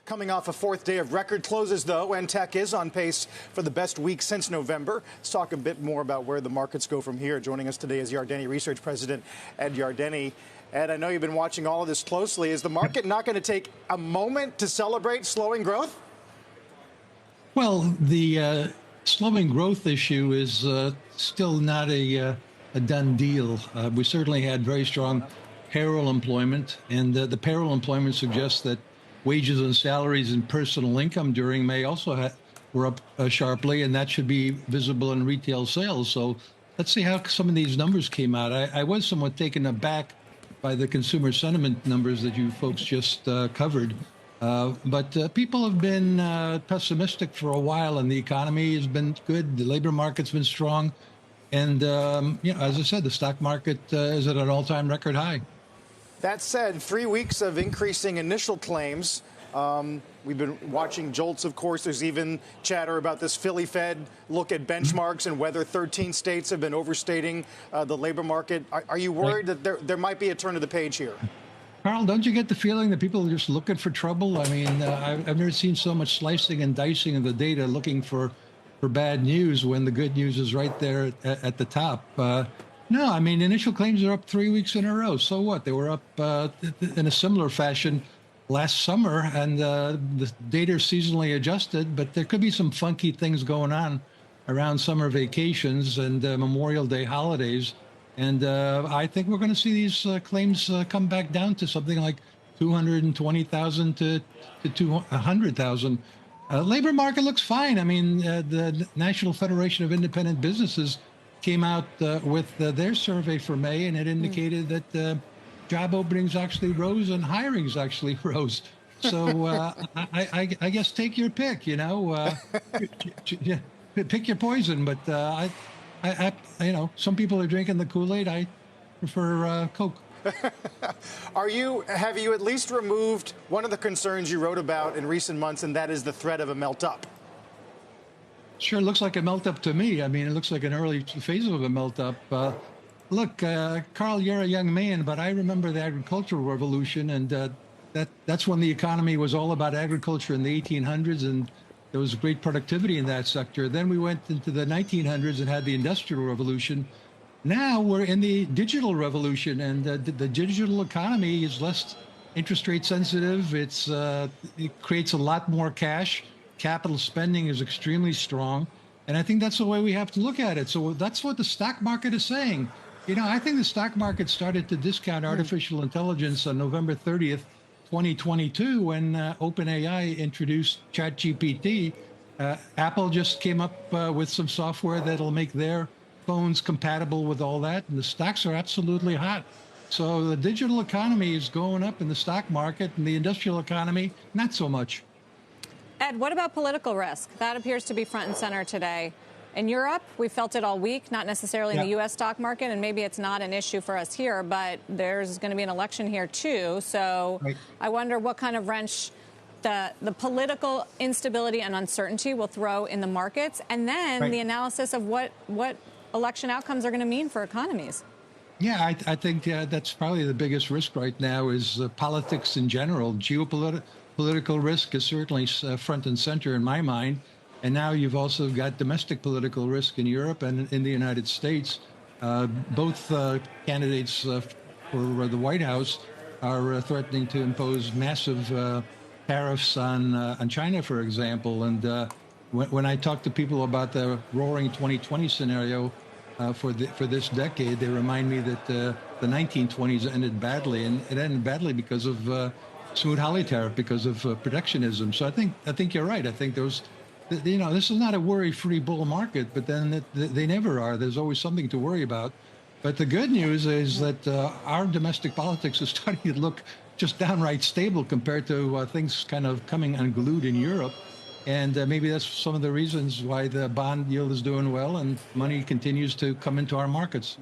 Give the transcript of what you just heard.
Coming off a fourth day of record closes, though, and tech is on pace for the best week since November. Let's talk a bit more about where the markets go from here. Joining us today is Yardeni Research President Ed Yardeni. Ed, I know you've been watching all of this closely. Is the market not going to take a moment to celebrate slowing growth? Well, the slowing growth issue is still not a done deal. We certainly had very strong payroll employment, and the payroll employment suggests that wages and salaries and personal income during May also were up sharply, and that should be visible in retail sales. So let's see how some of these numbers came out. I was somewhat taken aback by the consumer sentiment numbers that you folks just covered. But people have been pessimistic for a while, and the economy has been good. The labor market's been strong. And, as I said, the stock market is at an all-time record high. That said, 3 weeks of increasing initial claims. We've been watching JOLTS, of course. There's even chatter about this Philly Fed look at benchmarks and whether 13 states have been overstating the labor market. Are you worried that there might be a turn of the page here? Carl, don't you get the feeling that people are just looking for trouble? I mean, I've never seen so much slicing and dicing of the data looking for bad news when the good news is right there at the top. No, I mean, initial claims are up 3 weeks in a row. So what? They were up in a similar fashion last summer, and the data are seasonally adjusted, but there could be some funky things going on around summer vacations and Memorial Day holidays. And I think we're going to see these claims come back down to something like 220,000 to 200,000. Labor market looks fine. I mean, the National Federation of Independent Businesses came out with their survey for May, and it indicated that job openings actually rose and hirings actually rose. So I guess take your pick, pick your poison. But I some people are drinking the Kool-Aid. I prefer Coke. Have you at least removed one of the concerns you wrote about in recent months, and that is the threat of a melt-up? Sure looks like a melt-up to me. I mean, it looks like an early phase of a melt-up. Look, Carl, you're a young man, but I remember the agricultural revolution, and that's when the economy was all about agriculture in the 1800s, and there was great productivity in that sector. Then we went into the 1900s and had the industrial revolution. Now we're in the digital revolution, and the digital economy is less interest rate sensitive. It creates a lot more cash. Capital spending is extremely strong. And I think that's the way we have to look at it. So that's what the stock market is saying. I think the stock market started to discount artificial intelligence on November 30th, 2022, when OpenAI introduced ChatGPT. Apple just came up with some software that'll make their phones compatible with all that, and the stocks are absolutely hot. So the digital economy is going up in the stock market, and the industrial economy, not so much. Ed, what about political risk? That appears to be front and center today. In Europe, we felt it all week, not necessarily in the U.S. stock market, and maybe it's not an issue for us here, but there's going to be an election here, too. So I wonder what kind of wrench the political instability and uncertainty will throw in the markets, and then the analysis of what election outcomes are going to mean for economies. Yeah, I think that's probably the biggest risk right now is politics in general. Geopolitical risk is certainly front and center in my mind. And now you've also got domestic political risk in Europe and in the United States. Both candidates for the White House are threatening to impose massive tariffs on China, for example. And when I talk to people about the roaring 2020 scenario for this decade, they remind me that the 1920s ended badly, and it ended badly because of Smoot-Hawley tariff, because of protectionism. So I think you're right. I think this is not a worry-free bull market, but then they never are. There's always something to worry about. But the good news is that our domestic politics is starting to look just downright stable compared to things kind of coming unglued in Europe. And maybe that's some of the reasons why the bond yield is doing well and money continues to come into our markets.